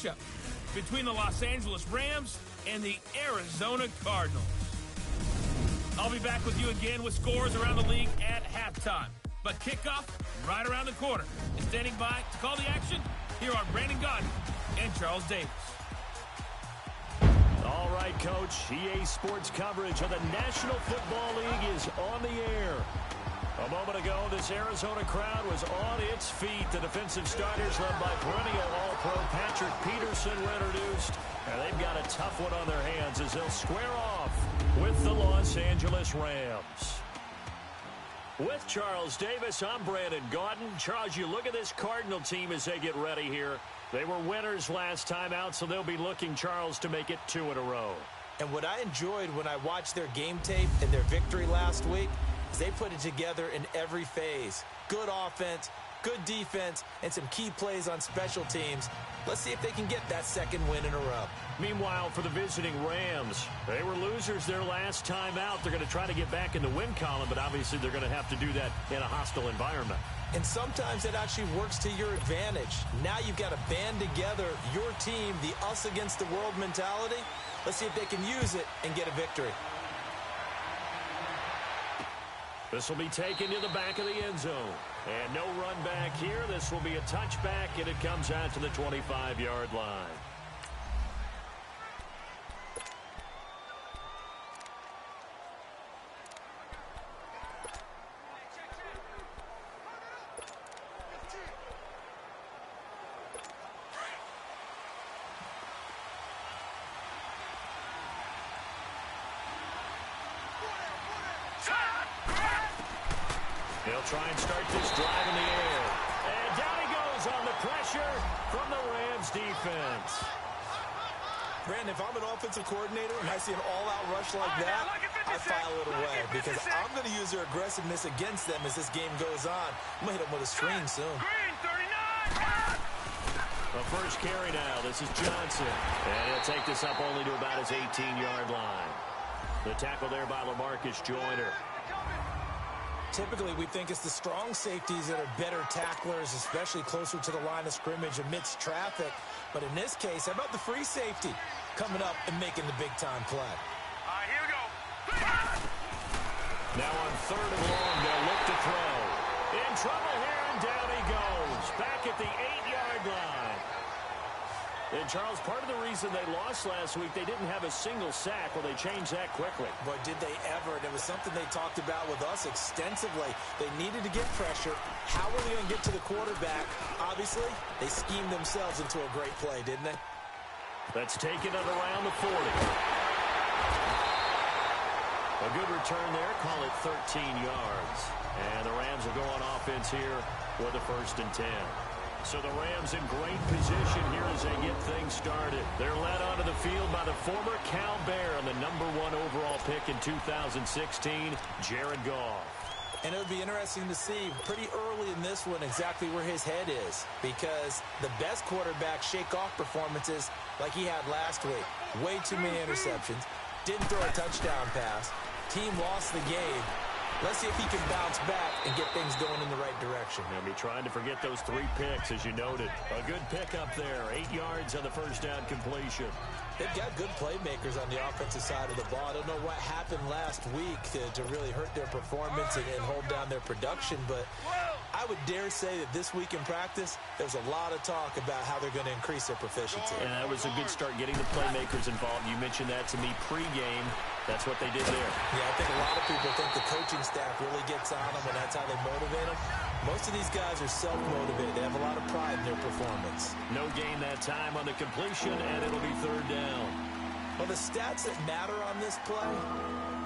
matchup between the Los Angeles Rams and the Arizona Cardinals. I'll be back with you again with scores around the league at halftime. But kickoff right around the corner. And standing by to call the action, here are Brandon Gaudin and Charles Davis. All right, Coach. EA Sports coverage of the National Football League is on the air. A moment ago, this Arizona crowd was on its feet. The defensive starters, led by perennial All-Pro Patrick Peterson, were introduced. And they've got a tough one on their hands as they'll square off with the Los Angeles Rams. With Charles Davis, I'm Brandon Gaudin. Charles, you look at this Cardinal team as they get ready here. They were winners last time out, so they'll be looking, Charles, to make it 2 in a row. And what I enjoyed when I watched their game tape and their victory last week is they put it together in every phase. Good offense, good defense, and some key plays on special teams. Let's see if they can get that second win in a row. Meanwhile, for the visiting Rams, they were losers their last time out. They're going to try to get back in the win column, but obviously they're going to have to do that in a hostile environment. And sometimes it actually works to your advantage. Now you've got to band together your team, the us against the world mentality. Let's see if they can use it and get a victory. This will be taken to the back of the end zone. And no run back here. This will be a touchback, and it comes out to the 25-yard line. They'll try and start this drive in the air. And down he goes on the pressure from the Rams defense. Brandon, if I'm an offensive coordinator and I see an all-out rush like that, I file it away because I'm going to use their aggressiveness against them as this game goes on. I'm going to hit them with a screen soon. The first carry now. This is Johnson. And he'll take this up only to about his 18-yard line. The tackle there by LaMarcus Joyner. Typically, we think it's the strong safeties that are better tacklers, especially closer to the line of scrimmage amidst traffic. But in this case, how about the free safety coming up and making the big-time play? All right, here we go. Now on 3rd and long, they'll look to throw. In trouble here, and down he goes. Back at the 8-yard line. And, Charles, part of the reason they lost last week, they didn't have a single sack. Well, they changed that quickly. But did they ever? And it was something they talked about with us extensively. They needed to get pressure. How were they going to get to the quarterback? Obviously, they schemed themselves into a great play, didn't they? Let's take it at around the 40. A good return there. Call it 13 yards. And the Rams will go on offense here for the 1st and 10. So the Rams in great position here as they get things started. They're led onto the field by the former Cal Bear and the #1 overall pick in 2016, Jared Goff. And it would be interesting to see pretty early in this one exactly where his head is, because the best quarterbacks shake off performances like he had last week. Way too many interceptions. Didn't throw a touchdown pass. Team lost the game. Let's see if he can bounce back and get things going in the right direction. They'll be trying to forget those 3 picks, as you noted. A good pickup there. 8 yards on the first down completion. They've got good playmakers on the offensive side of the ball. I don't know what happened last week to really hurt their performance and hold down their production, but I would dare say that this week in practice, there was a lot of talk about how they're going to increase their proficiency. And that was a good start, getting the playmakers involved. You mentioned that to me pregame. That's what they did there. Yeah, I think a lot of people think the coaching staff really gets on them, and that's how they motivate them. Most of these guys are self-motivated. They have a lot of pride in their performance. No gain that time on the completion, and it'll be 3rd down. Well, the stats that matter on this play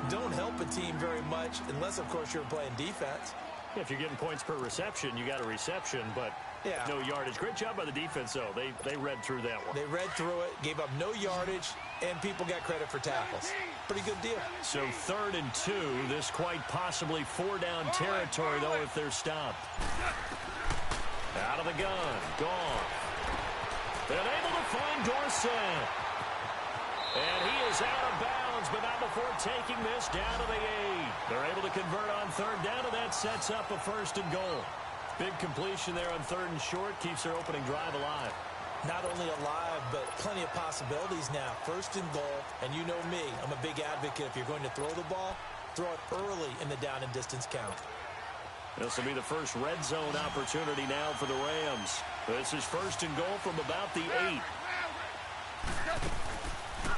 don't help a team very much unless, of course, you're playing defense. If you're getting points per reception, you got a reception, but no yardage. Great job by the defense, though. They read through that one. They read through it, gave up no yardage, and people got credit for tackles. Pretty good deal. So 3rd and 2. This quite possibly 4-down territory, though, if they're stopped. Out of the gun. Gone. They're able to find Dorsett. And he is out of bounds, but not before taking this down to the 8. They're able to convert on 3rd down, and that sets up a 1st and goal. Big completion there on 3rd and short, keeps their opening drive alive. Not only alive, plenty of possibilities now. First and goal, and you know me, I'm a big advocate. If you're going to throw the ball, throw it early in the down and distance count. This will be the first red zone opportunity now for the Rams. This is first and goal from about the 8.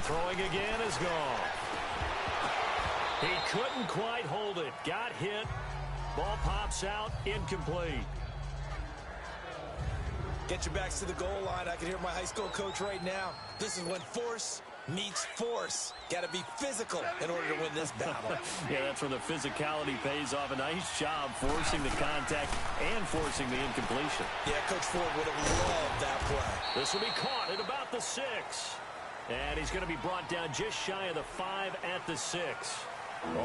Throwing again is gone. He couldn't quite hold it. Got hit. Ball pops out. Incomplete. Get your backs to the goal line. I can hear my high school coach right now. This is when force meets force. Got to be physical in order to win this battle. Yeah, that's where the physicality pays off. A nice job forcing the contact and forcing the incompletion. Yeah, Coach Ford would have loved that play. This will be caught at about the 6. And he's going to be brought down just shy of the 5 at the 6.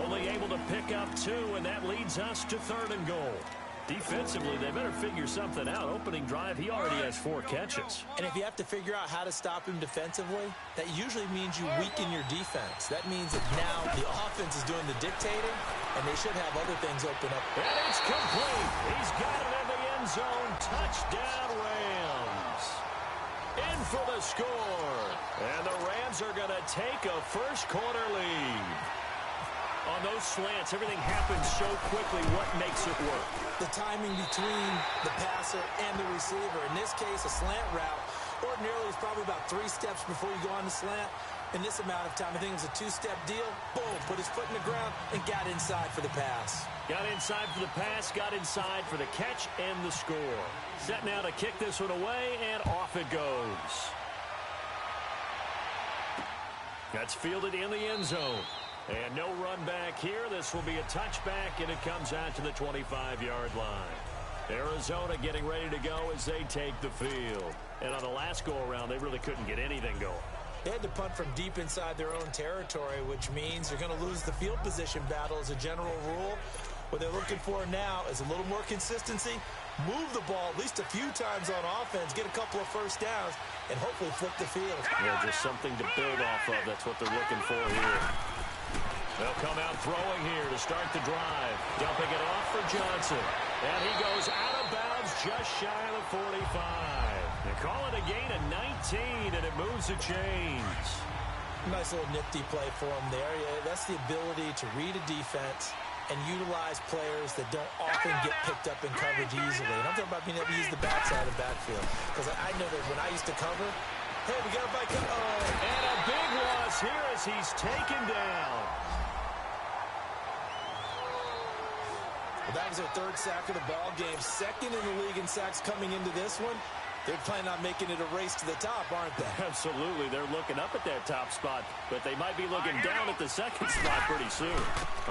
Only able to pick up 2, and that leads us to 3rd and goal. Defensively, they better figure something out. Opening drive, he already has 4 catches. And if you have to figure out how to stop him defensively, that usually means you weaken your defense. That means that now the offense is doing the dictating, and they should have other things open up. And it's complete. He's got it in the end zone. Touchdown, Rams. In for the score. And the Rams are going to take a first-quarter lead. On those slants, everything happens so quickly. What makes it work? The timing between the passer and the receiver. In this case, a slant route ordinarily is probably about 3 steps before you go on the slant. In this amount of time, I think it was a 2-step deal. Boom, put his foot in the ground and got inside for the pass. Got inside for the pass, got inside for the catch and the score. Set now to kick this one away, and off it goes. That's fielded in the end zone. And no run back here. This will be a touchback, and it comes out to the 25-yard line. Arizona getting ready to go as they take the field. And on the last go-around, they really couldn't get anything going. They had to punt from deep inside their own territory, which means they're going to lose the field position battle as a general rule. What they're looking for now is a little more consistency, move the ball at least a few times on offense, get a couple of first downs, and hopefully flip the field. Yeah, just something to build off of. That's what they're looking for here. They'll come out throwing here to start the drive. Dumping it off for Johnson. And he goes out of bounds just shy of the 45. They call it a gain of 19, and it moves the chains. Nice little nifty play for him there. Yeah, that's the ability to read a defense and utilize players that don't often get picked up in coverage easily. And I'm talking about being able to use the backside of the backfield. Because I know that when I used to cover, hey, we got a bike. Oh. And a big loss here as he's taken down. Well, that was their 3rd sack of the ball game. 2nd in the league in sacks coming into this one. They're planning on making it a race to the top, aren't they? Absolutely. They're looking up at that top spot, but they might be looking down at the 2nd spot pretty soon.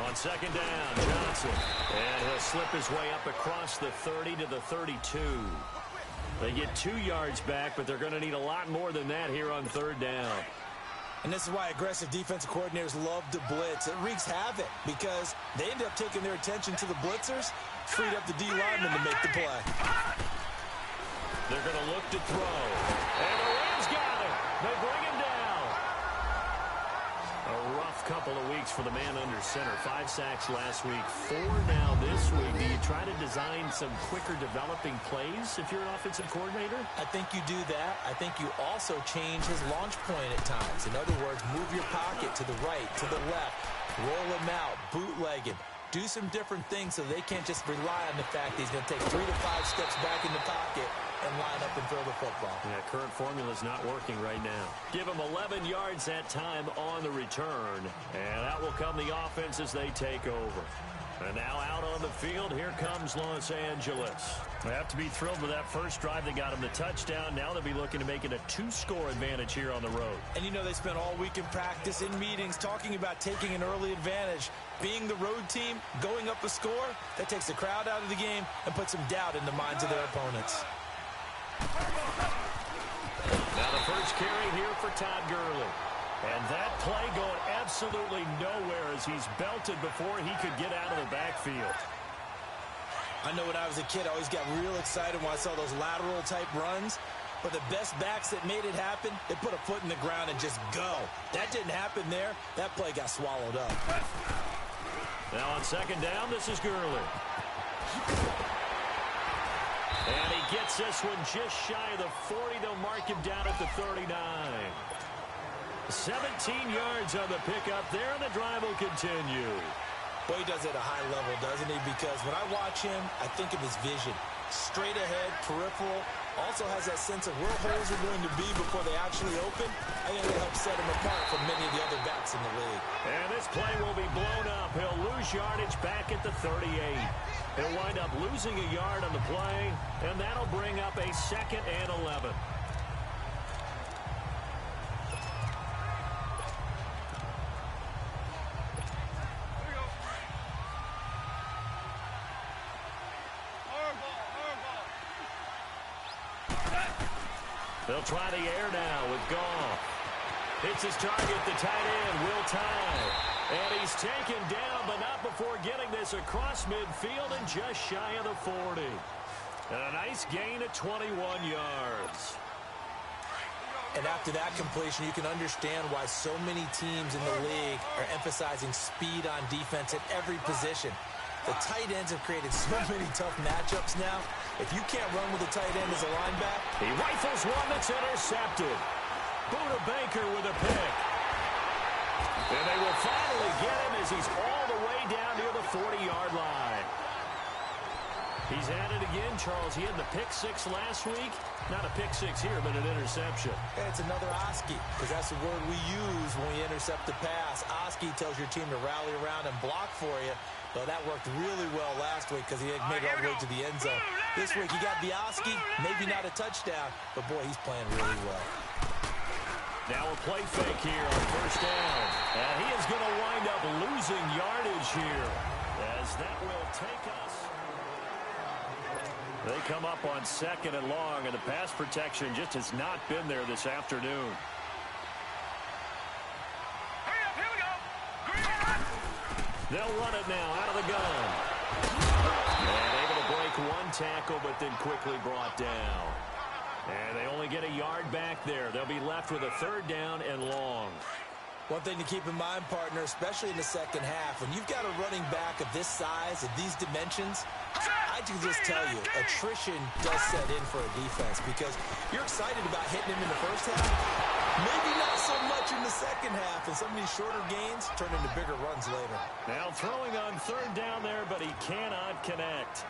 On 2nd down, Johnson. And he'll slip his way up across the 30 to the 32. They get 2 yards back, but they're going to need a lot more than that here on 3rd down. And this is why aggressive defensive coordinators love to blitz. It wreaks havoc because they end up taking their attention to the blitzers, freed up the D lineman to make the play. They're going to look to throw. And the Rams got it. They bring him down. A rough couple of weeks for the man under center. 5 sacks last week, 4 now this week. Do you try to design some quicker developing plays if you're an offensive coordinator? I think you do that. I think you also change his launch point at times. In other words, move your pocket to the right, to the left, roll him out, bootleg him. Do some different things so they can't just rely on the fact that he's going to take 3 to 5 steps back in the pocket and line up and throw the football. Yeah, current formula's not working right now. Give him 11 yards that time on the return. And out will come the offense as they take over. And now out on the field, here comes Los Angeles. They have to be thrilled with that first drive. They got him the touchdown. Now they'll be looking to make it a 2-score advantage here on the road. And you know they spent all week in practice, in meetings, talking about taking an early advantage. Being the road team, going up a score, that takes the crowd out of the game and puts some doubt in the minds of their opponents. Now the first carry here for Todd Gurley. And that play going absolutely nowhere as he's belted before he could get out of the backfield. I know when I was a kid, I always got real excited when I saw those lateral-type runs. But the best backs that made it happen, they put a foot in the ground and just go. That didn't happen there. That play got swallowed up. Now on 2nd down, this is Gurley. And he gets this one just shy of the 40. They'll mark him down at the 39. 17 yards on the pickup there, and the drive will continue. Boy, he does it at a high level, doesn't he? Because when I watch him, I think of his vision. Straight ahead, peripheral. Also has that sense of where holes are going to be before they actually open. I think that helps set him apart from many of the other backs in the league. And this play will be blown up. He'll lose yardage back at the 38. He'll wind up losing a yard on the play, and that'll bring up a 2nd and 11. They'll try the air now with Goff. Hits his target, the tight end, Will Tye. And he's taken down, but not before getting this across midfield and just shy of the 40. And a nice gain of 21 yards. And after that completion, you can understand why so many teams in the league are emphasizing speed on defense at every position. The tight ends have created so many tough matchups now. If you can't run with a tight end as a linebacker, he rifles one that's intercepted. Buda Baker with a pick. And they will finally get him as he's all the way down near the 40-yard line. He's at it again, Charles. He had the pick 6 last week. Not a pick 6 here, but an interception. And it's another Oski, because that's the word we use when we intercept the pass. Oski tells your team to rally around and block for you. Well, that worked really well last week because he made it all the way to the end zone. This week, he got the Oski, maybe not a touchdown, but, boy, he's playing really well. Now a play fake here on 1st down. And he is going to wind up losing yardage here as that will take us. They come up on 2nd and long, and the pass protection just has not been there this afternoon. They'll run it now out of the gun. And able to break one tackle, but then quickly brought down. And they only get a yard back there. They'll be left with a 3rd down and long. One thing to keep in mind, partner, especially in the second half, when you've got a running back of this size, of these dimensions, I can just tell you, attrition does set in for a defense because you're excited about hitting him in the first half. Maybe not so much in the second half, and some of these shorter gains turn into bigger runs later. Now throwing on 3rd down there, but he cannot connect.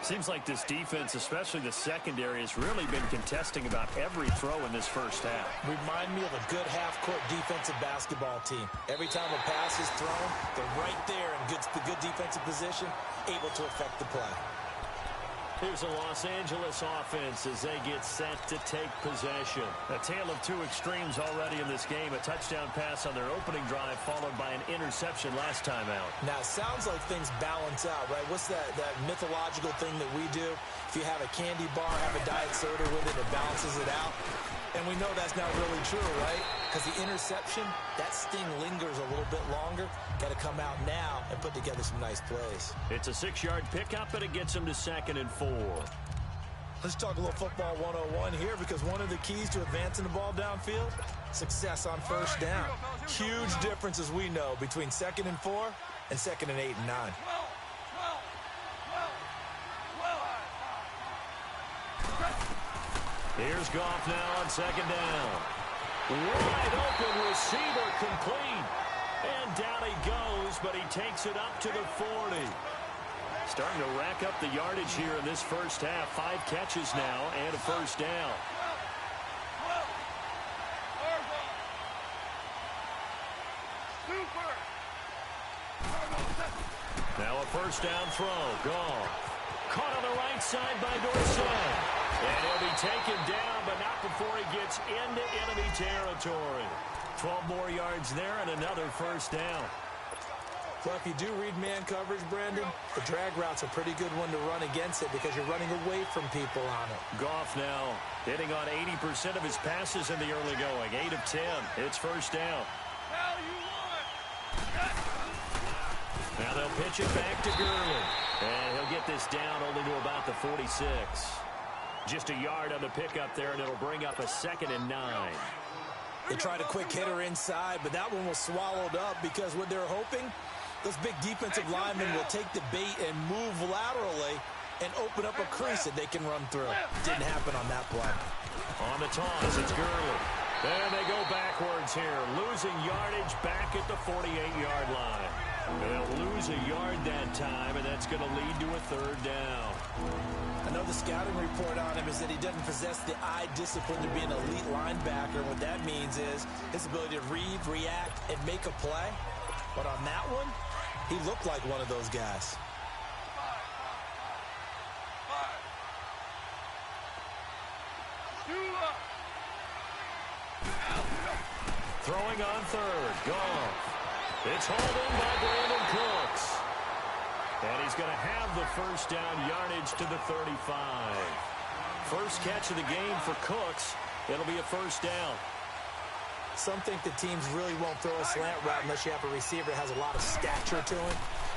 Seems like this defense, especially the secondary, has really been contesting about every throw in this first half. Remind me of a good half-court defensive basketball team. Every time a pass is thrown, they're right there in good defensive position, able to affect the play. Here's a Los Angeles offense as they get set to take possession. A tale of 2 extremes already in this game. A touchdown pass on their opening drive followed by an interception last time out. Now, it sounds like things balance out, right? What's that mythological thing that we do? If you have a candy bar, have a diet soda with it, it balances it out. And we know that's not really true, right? Because the interception, that sting lingers a little bit longer. Got to come out now and put together some nice plays. It's a 6-yard pickup, and it gets them to 2nd and 4. Let's talk a little football 101 here because one of the keys to advancing the ball downfield, success on 1st down. Huge difference, as we know, between 2nd and 4 and 2nd and 8 and 9. Here's Goff now on 2nd down. Wide open receiver complete. And down he goes, but he takes it up to the 40. Starting to rack up the yardage here in this first half. 5 catches now and a 1st down. Now a 1st down throw. Goff. Caught on the right side by Dorsett. And he'll be taken down, but not before he gets into enemy territory. 12 more yards there and another 1st down. Well, if you do read man coverage, Brandon, the drag route's a pretty good one to run against it because you're running away from people on it. Goff now hitting on 80% of his passes in the early going. 8 of 10. It's 1st down. Now they'll pitch it back to Gurley. And he'll get this down only to about the 46. Just a yard on the pickup there, and it'll bring up a 2nd and 9. They tried a quick hitter inside, but that one was swallowed up because what they're hoping, those big defensive linemen will take the bait and move laterally and open up a crease that they can run through. Didn't happen on that play. On the toss, it's Gurley. And they go backwards here, losing yardage back at the 48-yard line. They'll lose a yard that time, and that's going to lead to a third down. I know the scouting report on him is that he doesn't possess the eye discipline to be an elite linebacker. What that means is his ability to read, react, and make a play. But on that one, he looked like one of those guys. Throwing on third, Goff. It's hauled in by Brandon Cooks. And he's going to have the first down yardage to the 35. First catch of the game for Cooks. It'll be a first down. Some think the teams really won't throw a slant route unless you have a receiver that has a lot of stature to him.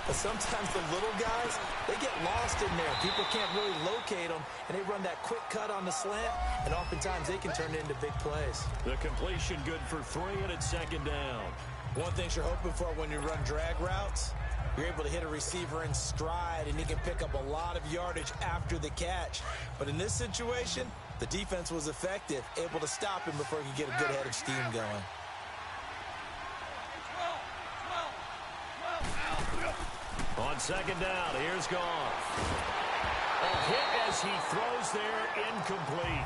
But sometimes the little guys, they get lost in there. People can't really locate them, and they run that quick cut on the slant, and oftentimes they can turn it into big plays. The completion good for 3, and it's second down. One thing you're hoping for when you run drag routes, you're able to hit a receiver in stride, and he can pick up a lot of yardage after the catch. But in this situation, the defense was effective, able to stop him before he could get a good head of steam going. On second down, here's Goff. A hit as he throws there, incomplete.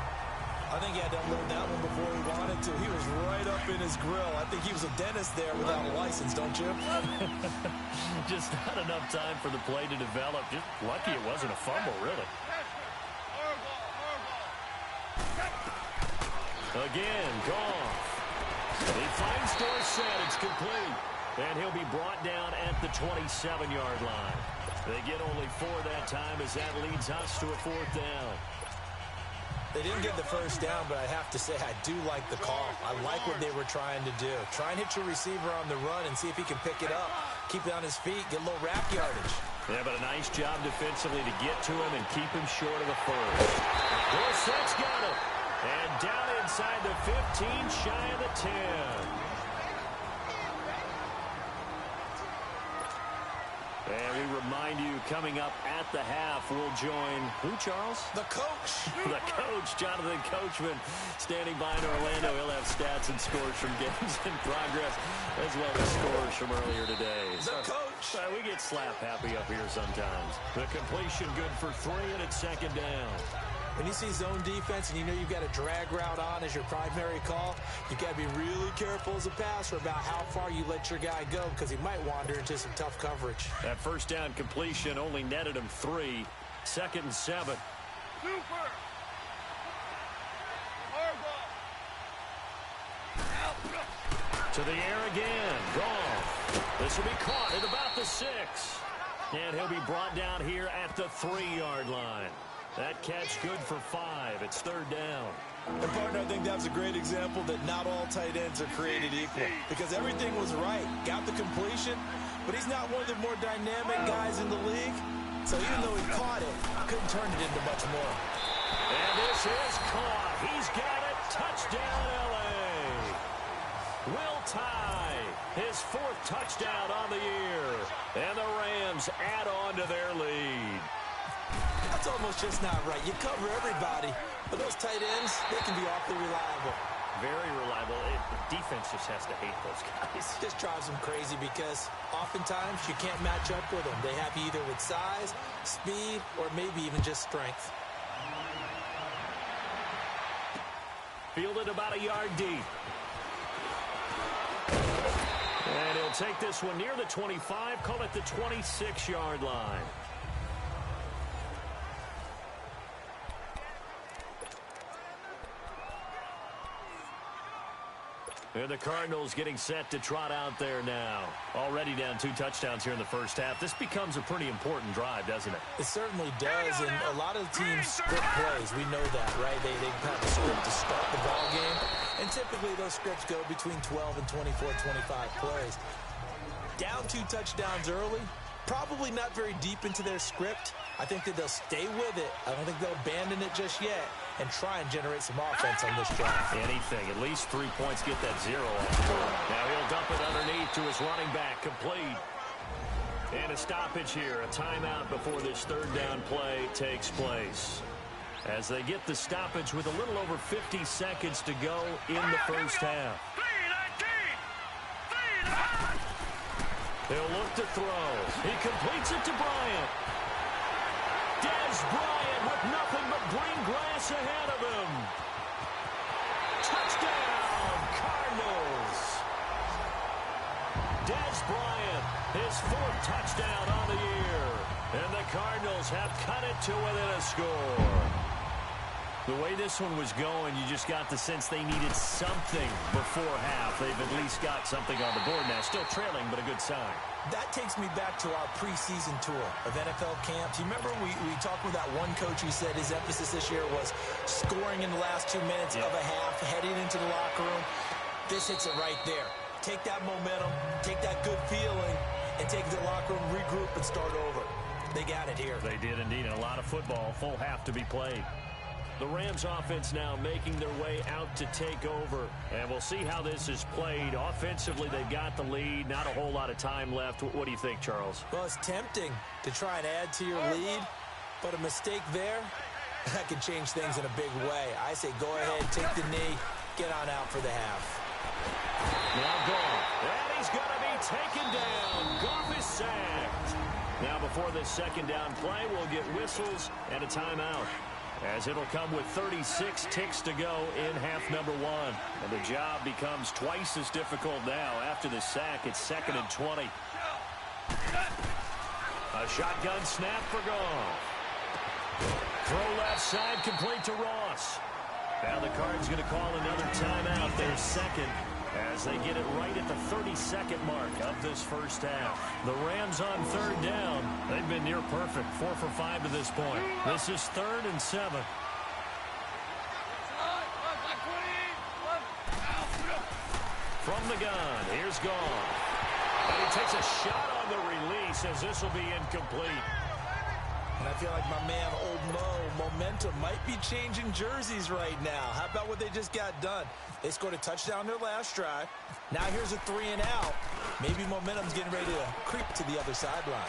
I think he had to unload that one before he wanted to. He was right up in his grill. I think he was a dentist there without a license, don't you? Just not enough time for the play to develop. Just lucky it wasn't a fumble, really. Again, Goff. He finds Dorsett. It's complete. And he'll be brought down at the 27-yard line. They get only 4 that time as that leads us to a fourth down. They didn't get the first down, but I have to say I do like the call. I like what they were trying to do. Try and hit your receiver on the run and see if he can pick it up. Keep it on his feet, get a little rack yardage. Yeah, but a nice job defensively to get to him and keep him short of the first. Dorsett's got him. And down inside the 15, shy of the 10. And we remind you, coming up at the half, we'll join who, Charles? The coach. The coach, Jonathan Coachman, standing by in Orlando. He'll have stats and scores from games in progress, as well as scores from earlier today. The coach. We get slap happy up here sometimes. The completion good for 3, and it's second down. When you see zone defense and you know you've got a drag route on as your primary call, you've got to be really careful as a passer about how far you let your guy go because he might wander into some tough coverage. That first down completion only netted him 3. Second and 7. To the air again. Goff. This will be caught at about the 6. And he'll be brought down here at the 3-yard line. That catch good for 5. It's third down. And, partner, I think that's a great example that not all tight ends are created equal because everything was right. Got the completion, but he's not one of the more dynamic guys in the league. So even though he caught it, couldn't turn it into much more. And this is caught. He's got it. Touchdown, L.A. Will tie his 4th touchdown on the year. And the Rams add on to their lead. That's almost just not right. You cover everybody, but those tight ends, they can be awfully reliable. Very reliable. The defense just has to hate those guys. Just drives them crazy because oftentimes you can't match up with them. They have you either with size, speed, or maybe even just strength. Fielded about a yard deep. And he'll take this one near the 25, call it the 26-yard line. And the Cardinals getting set to trot out there now. Already down 2 touchdowns here in the first half. This becomes a pretty important drive, doesn't it? It certainly does, and a lot of the teams script plays. We know that, right? They have a script to start the ball game, and typically those scripts go between 12 and 24, 25 plays. Down 2 touchdowns early, probably not very deep into their script. I think that they'll stay with it. I don't think they'll abandon it just yet and try and generate some offense on this drive. Anything. At least 3 points. Get that 0 off the board. Now he'll dump it underneath to his running back. Complete. And a stoppage here, a timeout before this third down play takes place. As they get the stoppage with a little over 50 seconds to go in the first half. He'll look to throw. He completes it to Bryant. Dez Bryant with nothing but green grass ahead of him. Touchdown, Cardinals. Dez Bryant, his 4th touchdown on the year. And the Cardinals have cut it to within a score. The way this one was going, you just got the sense they needed something before half. They've at least got something on the board now. Still trailing, but a good sign. That takes me back to our preseason tour of NFL camps. You remember we talked with that one coach who said his emphasis this year was scoring in the last 2 minutes of a half, heading into the locker room. This hits it right there. Take that momentum, take that good feeling, and take the locker room, regroup, and start over. They got it here. They did indeed, and a lot of football, full half to be played. The Rams offense now making their way out to take over. And we'll see how this is played. Offensively, they've got the lead. Not a whole lot of time left. What do you think, Charles? Well, it's tempting to try and add to your lead. But a mistake there, that could change things in a big way. I say go ahead, take the knee, get on out for the half. Now Goff. And he's going to be taken down. Goff is sacked. Now before this second down play, we'll get whistles and a timeout, as it'll come with 36 ticks to go in half number 1. And the job becomes twice as difficult now. After the sack, it's 2nd and 20. A shotgun snap for Goff. Throw left side, complete to Ross. Now the Cards going to call another timeout, their second, as they get it right at the 32nd mark of this first half. The Rams on 3rd down. They've been near perfect, 4 for 5 to this point. This is 3rd and 7. From the gun, here's Goff. And he takes a shot on the release, as this will be incomplete. And I feel like my man, Old Mo, momentum might be changing jerseys right now. How about what they just got done? They scored a touchdown their last drive. Now here's a 3 and out. Maybe momentum's getting ready to creep to the other sideline.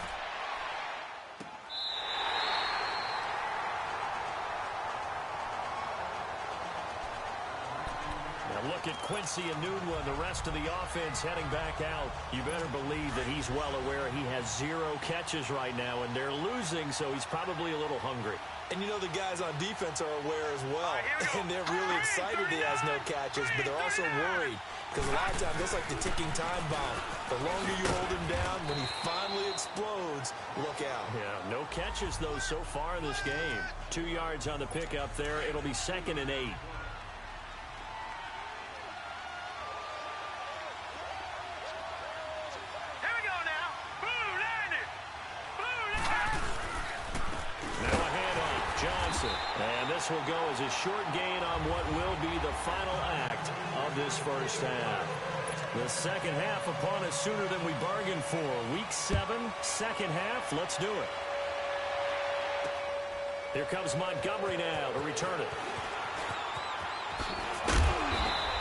Now look at Quincy Enunwa and the rest of the offense heading back out. You better believe that he's well aware he has 0 catches right now, and they're losing, so he's probably a little hungry. And you know the guys on defense are aware as well. And they're really excited he has no catches, but they're also worried. Because a lot of times, that's like the ticking time bomb. The longer you hold him down, when he finally explodes, look out. Yeah, no catches, though, so far in this game. 2 yards on the pickup there. It'll be 2nd and 8. And this will go as a short gain on what will be the final act of this first half. The second half upon us sooner than we bargained for. Week 7, second half. Let's do it. Here comes Montgomery now to return it.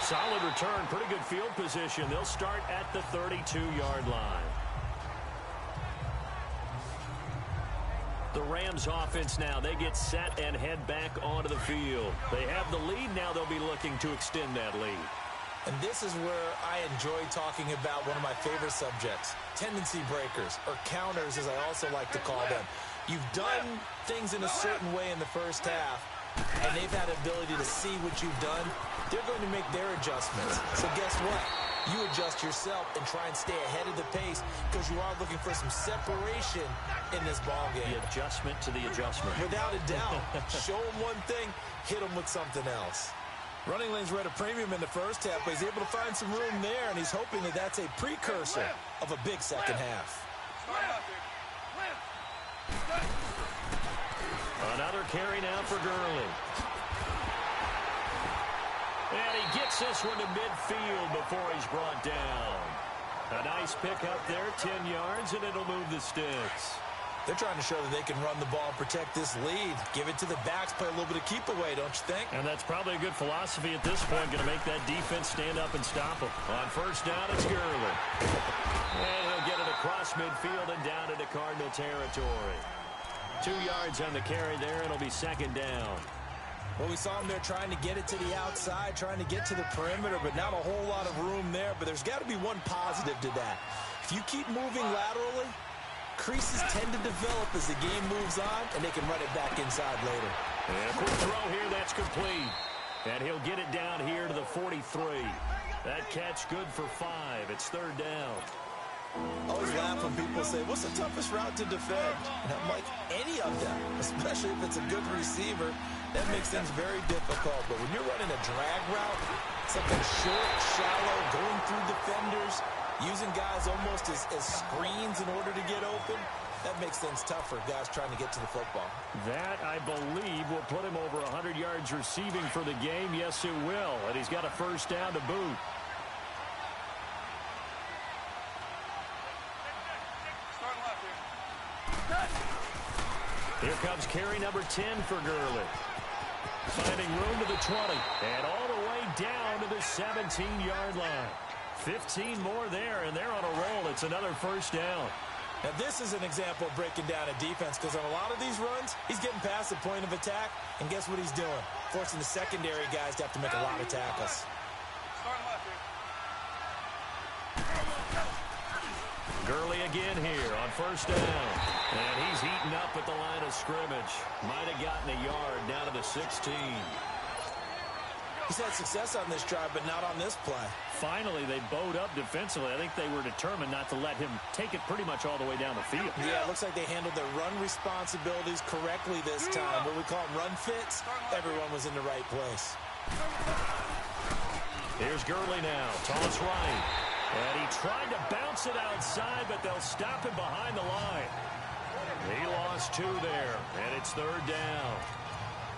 Solid return, pretty good field position. They'll start at the 32-yard line. The Rams offense now, they get set and head back onto the field. They have the lead now. They'll be looking to extend that lead. And this is where I enjoy talking about one of my favorite subjects, tendency breakers, or counters as I also like to call them. You've done things in a certain way in the first half, and they've had the ability to see what you've done. They're going to make their adjustments. So guess what? You adjust yourself and try and stay ahead of the pace because you are looking for some separation in this ball game. The adjustment to the adjustment. Without a doubt. Show them one thing, hit them with something else. Running lanes were at a premium in the first half, but he's able to find some room there, and he's hoping that that's a precursor of a big second half. Another carry now for Gurley. And he gets this one to midfield before he's brought down. A nice pick up there, 10 yards, and it'll move the sticks. They're trying to show that they can run the ball and protect this lead. Give it to the backs, play a little bit of keep away, don't you think? And that's probably a good philosophy at this point, going to make that defense stand up and stop them. On first down, it's Gurley. And he'll get it across midfield and down into Cardinal territory. 2 yards on the carry there, and it'll be second down. Well, we saw him there trying to get it to the outside, trying to get to the perimeter, but not a whole lot of room there. But there's got to be one positive to that. If you keep moving laterally, creases tend to develop as the game moves on, and they can run it back inside later. And a quick throw here, that's complete. And he'll get it down here to the 43. That catch good for 5. It's third down. I always laugh when people say, what's the toughest route to defend? And I'm like, any of them, especially if it's a good receiver. That makes things very difficult. But when you're running a drag route, something short, shallow, going through defenders, using guys almost as screens in order to get open, that makes things tough for guys trying to get to the football. That, I believe, will put him over 100 yards receiving for the game. Yes, it will. And he's got a first down to boot. Here comes carry number 10 for Gurley. Finding room to the 20. And all the way down to the 17-yard line. 15 more there, and they're on a roll. It's another first down. Now, this is an example of breaking down a defense, because on a lot of these runs, he's getting past the point of attack, and guess what he's doing? Forcing the secondary guys to have to make a lot of tackles. Gurley again here on first down. And he's eaten up at the line of scrimmage. Might have gotten a yard down to the 16. He's had success on this drive, but not on this play. Finally, they bowed up defensively. I think they were determined not to let him take it pretty much all the way down the field. Yeah, it looks like they handled their run responsibilities correctly this time. What we call them run fits, everyone was in the right place. Here's Gurley now. Toss right. And he tried to bounce it outside, but they'll stop him behind the line. He lost 2 there, and it's third down.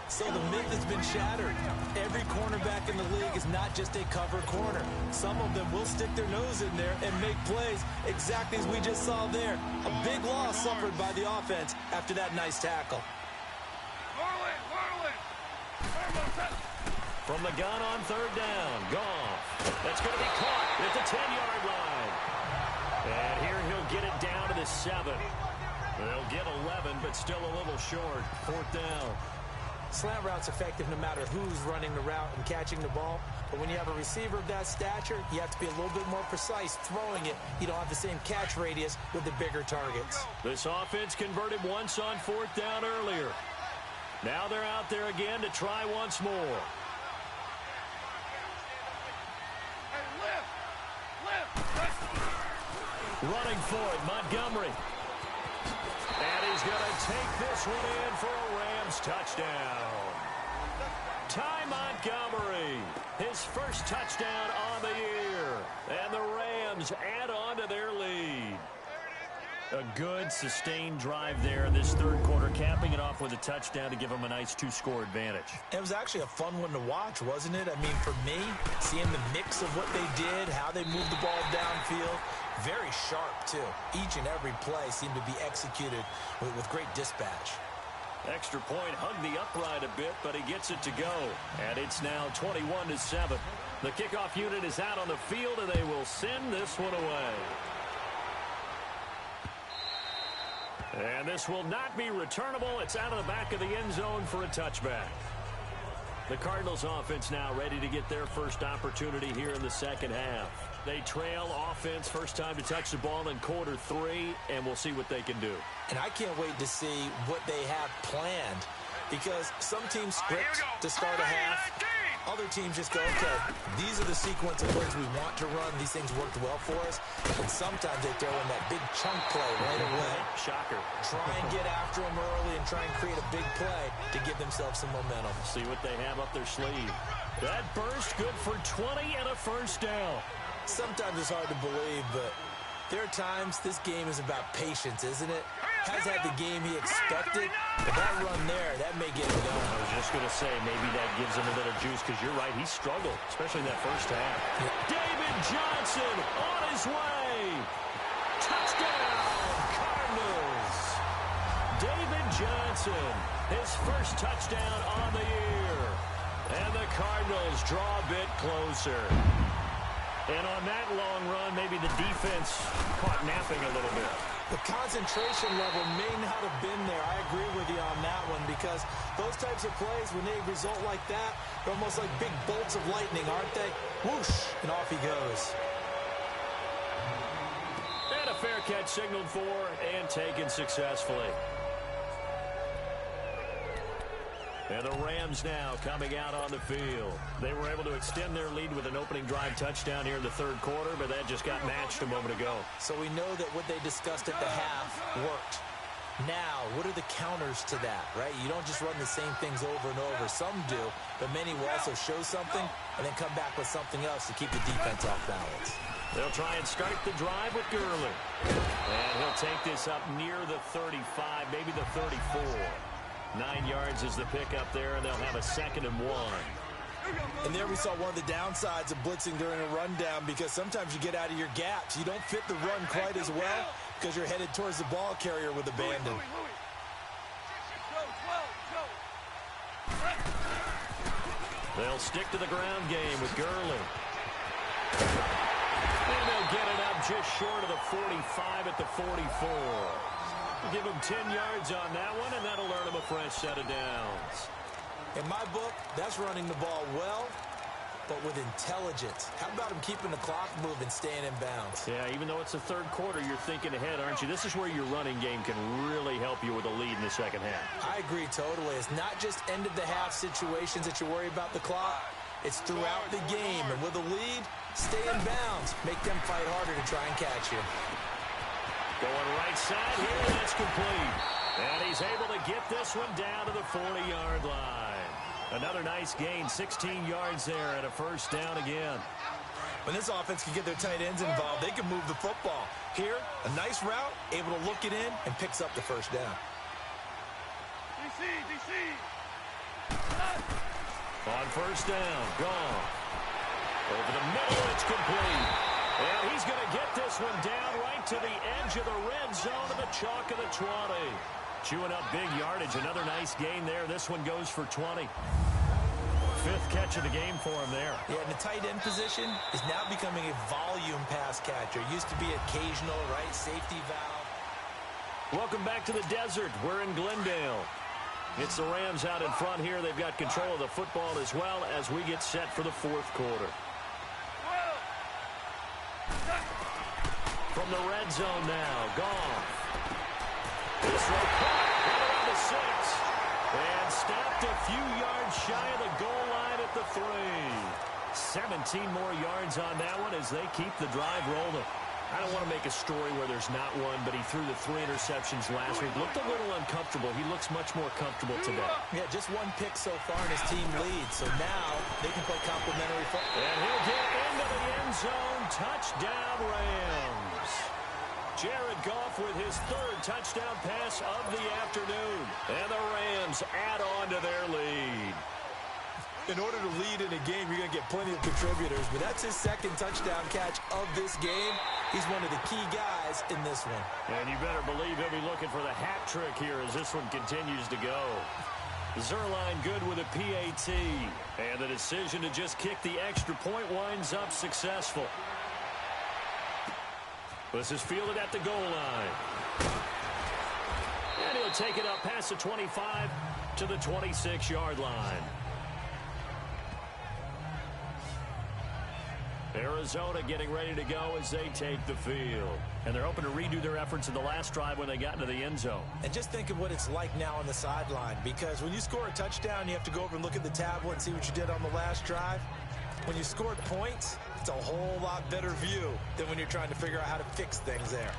So the myth has been shattered. Every cornerback in the league is not just a cover corner. Some of them will stick their nose in there and make plays exactly as we just saw there. A big loss suffered by the offense after that nice tackle. From the gun on third down, Goff. That's going to be caught at the 10-yard line. And here he'll get it down to the 7. They'll get 11, but still a little short. Fourth down. Slant route's effective no matter who's running the route and catching the ball. But when you have a receiver of that stature, you have to be a little bit more precise throwing it. You don't have the same catch radius with the bigger targets. This offense converted once on fourth down earlier. Now they're out there again to try once more. Running for it, Montgomery. And he's going to take this one in for a Rams touchdown. Ty Montgomery, his first touchdown on the year. And the Rams add on to their lead. A good, sustained drive there in this third quarter, capping it off with a touchdown to give them a nice 2-score advantage. It was actually a fun one to watch, wasn't it? I mean, for me, seeing the mix of what they did, how they moved the ball downfield, very sharp, too. Each and every play seemed to be executed with great dispatch. Extra point hugged the upright a bit, but he gets it to go. And it's now 21-7. The kickoff unit is out on the field, and they will send this one away. And this will not be returnable. It's out of the back of the end zone for a touchback. The Cardinals offense now ready to get their first opportunity here in the second half. They trail offense, first time to touch the ball in quarter 3, and we'll see what they can do. And I can't wait to see what they have planned, because some teams script to start a half. Other teams just go, okay, these are the sequence of plays we want to run. These things worked well for us. And sometimes they throw in that big chunk play right away. Shocker. Try and get after them early and try and create a big play to give themselves some momentum. See what they have up their sleeve. That burst good for 20 and a first down. Sometimes it's hard to believe, but there are times this game is about patience, isn't it? Has had the game he expected, but that run there, that may get him going. I was just going to say, maybe that gives him a little juice, because you're right, he struggled, especially in that first half. Yeah. David Johnson on his way. Touchdown, Cardinals. David Johnson, his first touchdown on the year. And the Cardinals draw a bit closer. And on that long run, maybe the defense caught napping a little bit. The concentration level may not have been there. I agree with you on that one, because those types of plays, when they result like that, they're almost like big bolts of lightning, aren't they? Whoosh, and off he goes. And a fair catch signaled for and taken successfully. And the Rams now coming out on the field. They were able to extend their lead with an opening drive touchdown here in the third quarter, but that just got matched a moment ago. So we know that what they discussed at the half worked. Now, what are the counters to that, right? You don't just run the same things over and over. Some do, but many will also show something and then come back with something else to keep the defense off balance. They'll try and start the drive with Gurley. And he'll take this up near the 35, maybe the 34. 9 yards is the pickup there, and they'll have a 2nd and 1. And there we saw one of the downsides of blitzing during a rundown, because sometimes you get out of your gaps. You don't fit the run quite as well because you're headed towards the ball carrier with abandon. They'll stick to the ground game with Gurley. And they'll get it up just short of the 45 at the 44. Give him 10 yards on that one, and that'll earn him a fresh set of downs. In my book, that's running the ball well, but with intelligence. How about him keeping the clock moving, staying in bounds? Yeah, even though it's the third quarter, you're thinking ahead, aren't you? This is where your running game can really help you with a lead in the second half. I agree totally. It's not just end-of-the-half situations that you worry about the clock. It's throughout the game. And with a lead, stay in bounds. Make them fight harder to try and catch you. Going right side here, that's complete. And he's able to get this one down to the 40-yard line. Another nice gain, 16 yards there, and a first down again. When this offense can get their tight ends involved, they can move the football. Here, a nice route, able to look it in, and picks up the first down. DC. On first down, gone. Over the middle, it's complete. And he's going to get this one down right to the edge of the red zone of the chalk of the 20. Chewing up big yardage. Another nice gain there. This one goes for 20. 5th catch of the game for him there. Yeah, and the tight end position is now becoming a volume pass catcher. Used to be occasional, right? Safety valve. Welcome back to the desert. We're in Glendale. It's the Rams out in front here. They've got control of the football as well as we get set for the fourth quarter. From the red zone now, Goff. This one caught right around the 6. And stopped a few yards shy of the goal line at the 3. 17 more yards on that one as they keep the drive rolling. I don't want to make a story where there's not one, but he threw the 3 interceptions last week. Looked a little uncomfortable. He looks much more comfortable today. Yeah, just 1 pick so far, and his team leads. So now they can play complimentary football. And he'll get into the end zone. Touchdown, Rams. Jared Goff with his 3rd touchdown pass of the afternoon. And the Rams add on to their lead. In order to lead in a game, you're going to get plenty of contributors, but that's his 2nd touchdown catch of this game. He's one of the key guys in this one. And you better believe he'll be looking for the hat trick here as this one continues to go. Zerline good with a PAT. And the decision to just kick the extra point winds up successful. This is fielded at the goal line. And he'll take it up past the 25 to the 26-yard line. Arizona getting ready to go as they take the field. And they're hoping to redo their efforts in the last drive when they got into the end zone. And just think of what it's like now on the sideline, because when you score a touchdown, you have to go over and look at the tablet and see what you did on the last drive. When you scored points, it's a whole lot better view than when you're trying to figure out how to fix things there.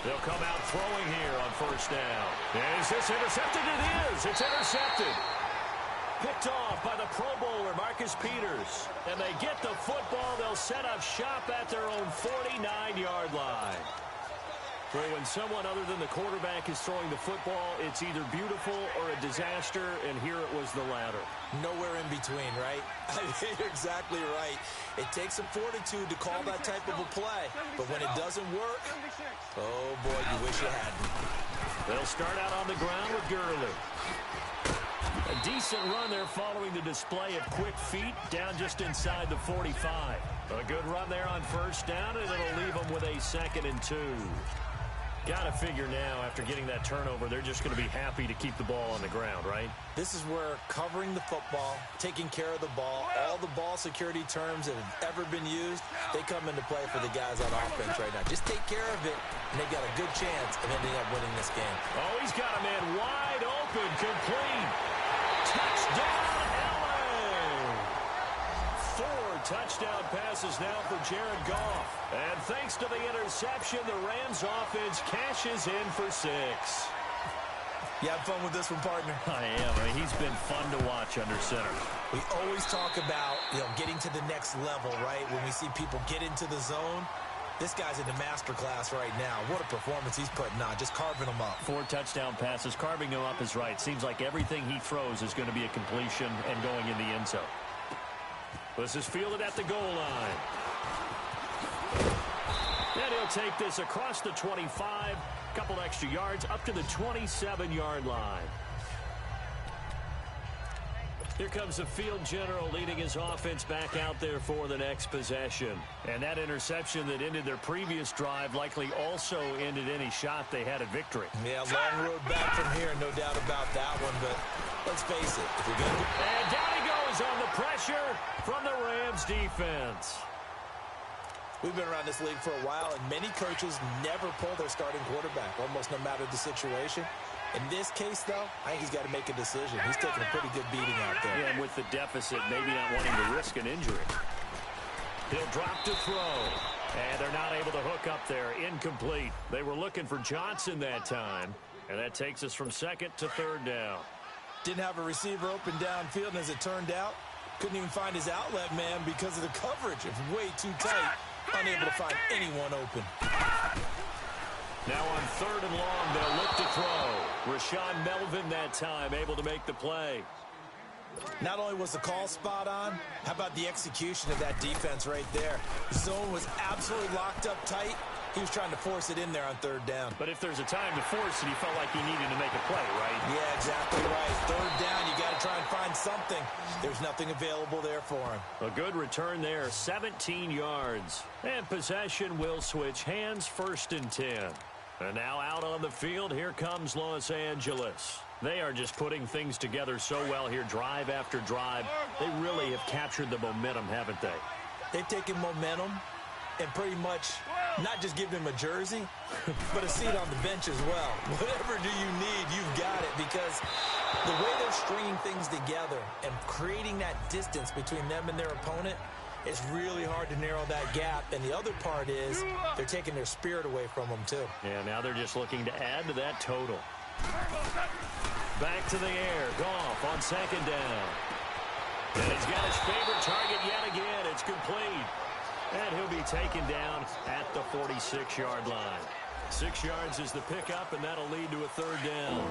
They'll come out throwing here on first down. Is this intercepted? It is. It's intercepted. Picked off by the Pro Bowler, Marcus Peters. And they get the football. They'll set up shop at their own 49-yard line. Well, when someone other than the quarterback is throwing the football, it's either beautiful or a disaster, and here it was the latter. Nowhere in between, right? You're exactly right. It takes some fortitude to call that type of a play, but when it doesn't work, oh boy, you wish you hadn't. They'll start out on the ground with Gurley. A decent run there following the display of quick feet down just inside the 45. A good run there on first down, and it'll leave them with a 2nd and 2. Got to figure now, after getting that turnover, they're just going to be happy to keep the ball on the ground, right? This is where covering the football, taking care of the ball, all the ball security terms that have ever been used, they come into play for the guys on offense right now. Just take care of it, and they've got a good chance of ending up winning this game. Oh, he's got a man wide open, complete. Touchdown, LA! 4 touchdown passes now for Jared Goff. And thanks to the interception, the Rams offense cashes in for 6. You have fun with this one, partner? I am. I mean, he's been fun to watch under center. We always talk about, getting to the next level, right? When we see people get into the zone, this guy's in the master class right now. What a performance he's putting on, just carving them up. 4 touchdown passes. Carving them up is right. Seems like everything he throws is going to be a completion and going in the end zone. This is fielded at the goal line. And he'll take this across the 25, a couple extra yards, up to the 27-yard line. Here comes the field general leading his offense back out there for the next possession. And that interception that ended their previous drive likely also ended any shot they had at victory. Yeah, long road back from here, no doubt about that one. But let's face it, if you're going to... And down he goes on the pressure from the Rams defense. We've been around this league for a while, and many coaches never pull their starting quarterback, almost no matter the situation. In this case, though, I think he's got to make a decision. He's taking a pretty good beating out there. Yeah, and with the deficit, maybe not wanting to risk an injury. He'll drop to throw. And they're not able to hook up there. Incomplete. They were looking for Johnson that time. And that takes us from 2nd to 3rd down. Didn't have a receiver open downfield, and as it turned out, couldn't even find his outlet man because of the coverage. It was way too tight. Unable to find anyone open. Now on 3rd and long, they'll look to throw. Rashawn Melvin that time able to make the play. Not only was the call spot on, how about the execution of that defense right there? The zone was absolutely locked up tight. He was trying to force it in there on 3rd down. But if there's a time to force it, he felt like he needed to make a play, right? Yeah, exactly right. 3rd down, you got to try and find something. There's nothing available there for him. A good return there, 17 yards. And possession will switch hands, 1st and 10. And now out on the field, here comes Los Angeles. They are just putting things together so well here, drive after drive. They really have captured the momentum, haven't they? They've taken momentum and pretty much not just give him a jersey, but a seat on the bench as well. Whatever do you need, you've got it, because the way they're stringing things together and creating that distance between them and their opponent, it's really hard to narrow that gap. And the other part is they're taking their spirit away from them, too. Yeah, now they're just looking to add to that total. Back to the air. Goff on 2nd down. And he's got his favorite target yet again. It's complete. And he'll be taken down at the 46-yard line. 6 yards is the pickup, and that'll lead to a 3rd down.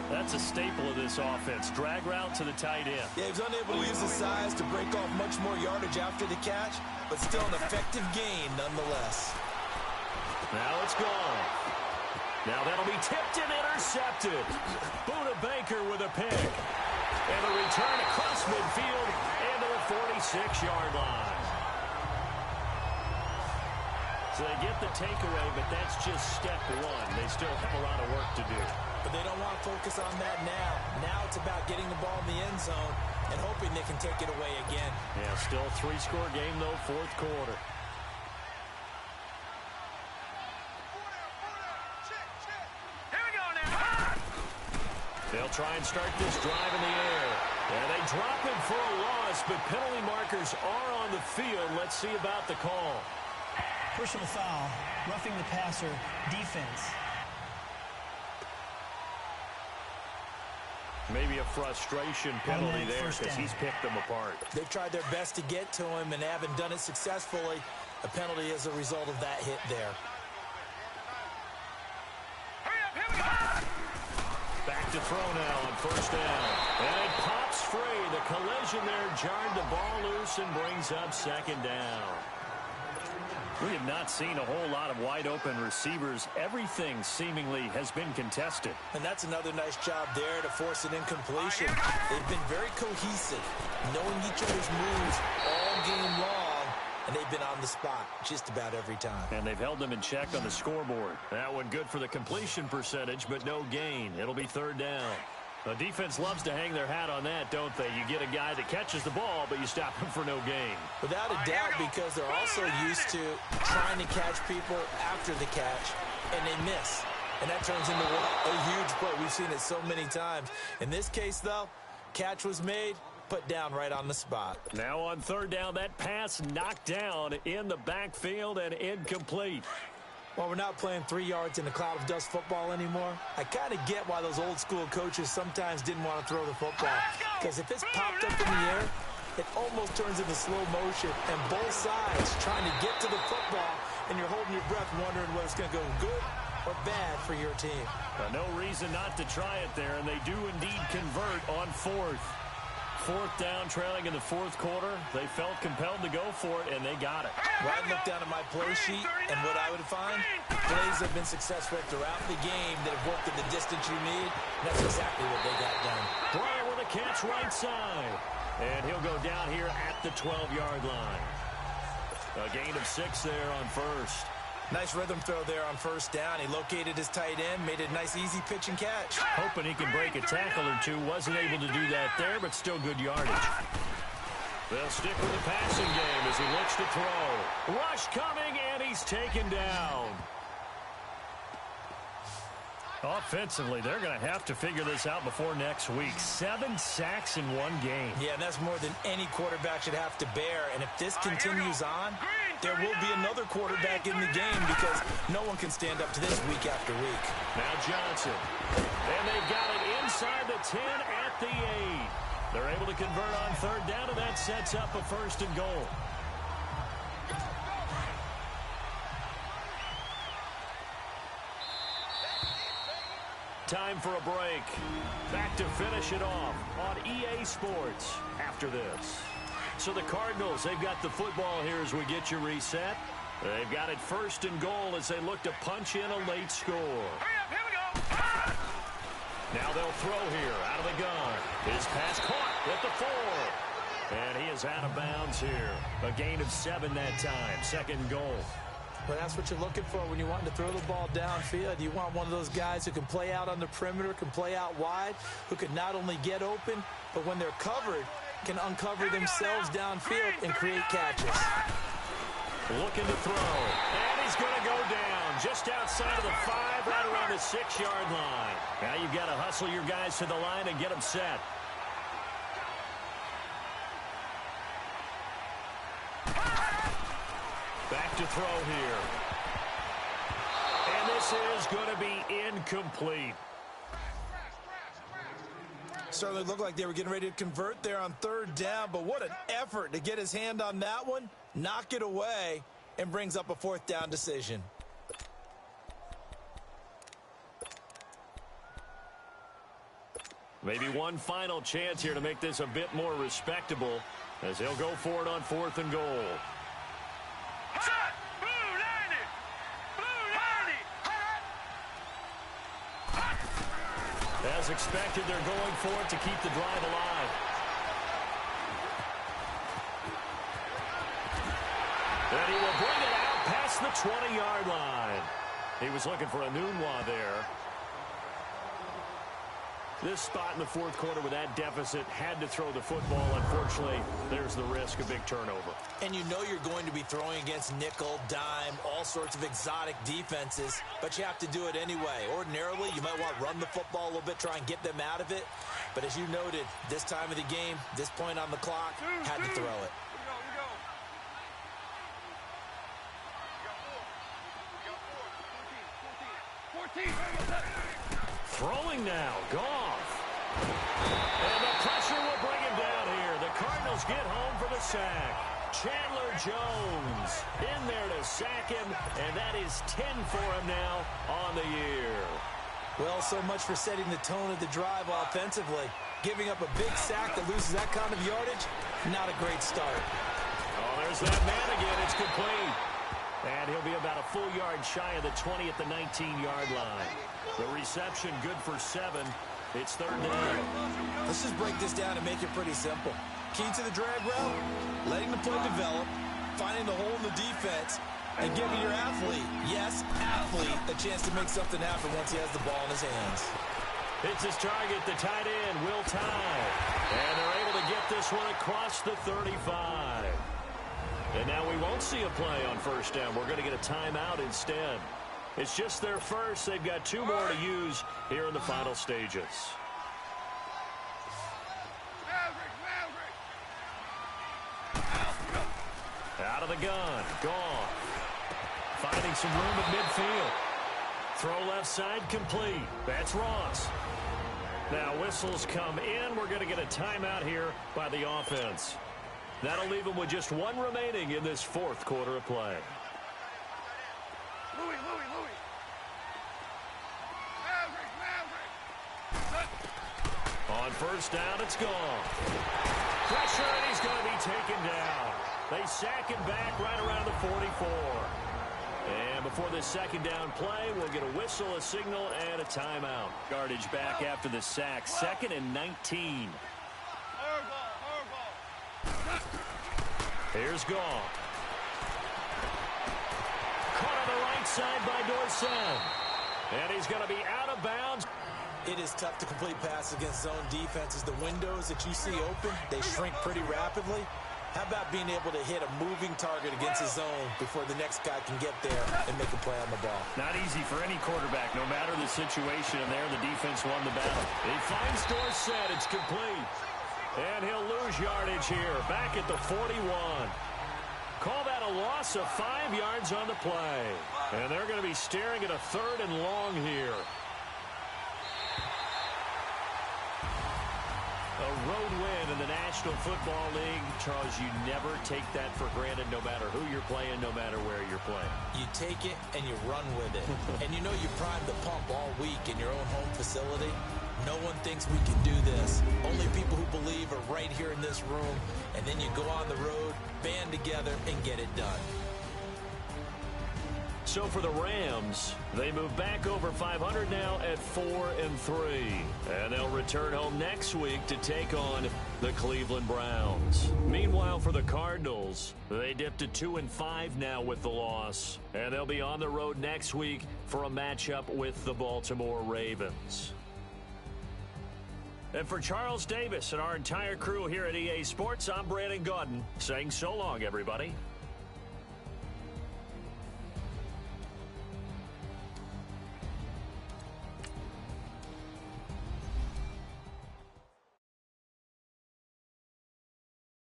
That's a staple of this offense. Drag route to the tight end. Yeah, he was unable to use his size to break off much more yardage after the catch, but still an effective gain nonetheless. Now it's gone. Now that'll be tipped and intercepted. Buda Baker with a pick. And a return across midfield into the 46-yard line. So they get the takeaway, but that's just step 1. They still have a lot of work to do. But they don't want to focus on that now. Now it's about getting the ball in the end zone and hoping they can take it away again. Yeah, still 3-score game, though, 4th quarter. They'll try and start this drive in the air. And they drop him for a loss, but penalty markers are on the field. Let's see about the call. Personal foul, roughing the passer, defense. Maybe a frustration penalty there because he's picked them apart. They've tried their best to get to him and haven't done it successfully. A penalty as a result of that hit there. Back to throw now on first down. And it pops free. The collision there jarred the ball loose and brings up second down. We have not seen a whole lot of wide-open receivers. Everything seemingly has been contested. And that's another nice job there to force an incompletion. They've been very cohesive, knowing each other's moves all game long, and they've been on the spot just about every time. And they've held them in check on the scoreboard. That one good for the completion percentage, but no gain. It'll be third down. The defense loves to hang their hat on that, don't they? You get a guy that catches the ball, but you stop him for no gain. Without a doubt, because they're also used to trying to catch people after the catch, and they miss. And that turns into a huge play. We've seen it so many times. In this case, though, catch was made, put down right on the spot. Now on third down, that pass knocked down in the backfield and incomplete. Well, we're not playing 3 yards in a cloud of dust football anymore. I kind of get why those old school coaches sometimes didn't want to throw the football. Because if it's popped up in the air, it almost turns into slow motion. And both sides trying to get to the football, and you're holding your breath wondering whether it's going to go good or bad for your team. No reason not to try it there, and they do indeed convert on fourth. Fourth down, trailing in the fourth quarter. They felt compelled to go for it, and they got it. Well, I looked down at my play sheet, and what I would find, plays have been successful throughout the game that have worked at the distance you need. And that's exactly what they got done. Bryant with a catch right side. And he'll go down here at the 12-yard line. A gain of 6 there on first. Nice rhythm throw there on first down. He located his tight end, made it a nice, easy pitch and catch. Hoping he can break a tackle or two. Wasn't able to do that there, but still good yardage. They'll stick with the passing game as he looks to throw. Rush coming, and he's taken down. Offensively, they're going to have to figure this out before next week. 7 sacks in one game. Yeah, and that's more than any quarterback should have to bear. And if this continues on, there will be another quarterback in the game because no one can stand up to this week after week. Now Johnson. And they've got it inside the 10 at the 8. They're able to convert on third down, and that sets up a first and goal. Time for a break. Back to finish it off on EA Sports after this. So the Cardinals, they've got the football here as we get you reset. They've got it first and goal as they look to punch in a late score. Hurry up, here we go. Now they'll throw here out of the gun. His pass caught with the 4. And he is out of bounds here. A gain of 7 that time. Second and goal. But that's what you're looking for when you want to throw the ball downfield. You want one of those guys who can play out on the perimeter, can play out wide, who can not only get open, but when they're covered, can uncover themselves downfield and create catches. Looking to throw. And he's going to go down just outside of the 5, right around the 6-yard line. Now you've got to hustle your guys to the line and get them set. Back to throw here. And this is going to be incomplete. Certainly looked like they were getting ready to convert there on third down, but what an effort to get his hand on that one, knock it away, and brings up a fourth down decision. Maybe one final chance here to make this a bit more respectable as they'll go for it on fourth and goal. As expected, they're going for it to keep the drive alive. And he will bring it out past the 20-yard line. He was looking for a Nunwa there. This spot in the fourth quarter with that deficit had to throw the football. Unfortunately, there's the risk of big turnover. And you know you're going to be throwing against nickel, dime, all sorts of exotic defenses, but you have to do it anyway. Ordinarily, you might want to run the football a little bit, try and get them out of it. But as you noted, this time of the game, this point on the clock, had to throw it. Throwing now, Goff. And the pressure will bring him down here. The Cardinals get home for the sack. Chandler Jones in there to sack him, and that is 10 for him now on the year. Well, so much for setting the tone of the drive offensively. Giving up a big sack that loses that kind of yardage, not a great start. Oh, there's that man again. It's complete. And he'll be about a full yard shy of the 20 at the 19-yard line. The reception good for 7. It's 3rd down. Let's just break this down and make it pretty simple. Key to the drag route, letting the play develop, finding the hole in the defense, and giving your athlete, yes, athlete, a chance to make something happen once he has the ball in his hands. Hits his target, the tight end, Will Tye. And they're able to get this one across the 35. And now we won't see a play on 1st down. We're going to get a timeout instead. It's just their first. They've got 2 more to use here in the final stages. Out of the gun. Gone. Finding some room at midfield. Throw left side complete. That's Ross. Now whistles come in. We're going to get a timeout here by the offense. That'll leave them with just 1 remaining in this 4th quarter of play. On 1st down, it's gone. Pressure, and he's going to be taken down. They sack him back right around the 44. And before this 2nd down play, we'll get a whistle, a signal, and a timeout. Yardage back after the sack. 2nd and 19. Here's Gall. Caught on the right side by Dorsett. And he's going to be out of bounds. It is tough to complete passes against zone defenses. The windows that you see open, they shrink pretty rapidly. How about being able to hit a moving target against a zone before the next guy can get there and make a play on the ball? Not easy for any quarterback, no matter the situation. And there, the defense won the battle. He finds Dorsett. It's complete. And he'll lose yardage here, back at the 41. Call that a loss of 5 yards on the play. And they're going to be staring at a 3rd and long here. A road win in the National Football League. Charles, you never take that for granted, no matter who you're playing, no matter where you're playing. You take it and you run with it. And you know you primed the pump all week in your own home facility. No one thinks we can do this. Only people who believe are right here in this room. And then you go on the road, band together, and get it done. So for the Rams, they move back over 500 now at 4-3. And they'll return home next week to take on the Cleveland Browns. Meanwhile, for the Cardinals, they dipped to 2-5 now with the loss. And they'll be on the road next week for a matchup with the Baltimore Ravens. And for Charles Davis and our entire crew here at EA Sports, I'm Brandon Gaudin saying so long, everybody.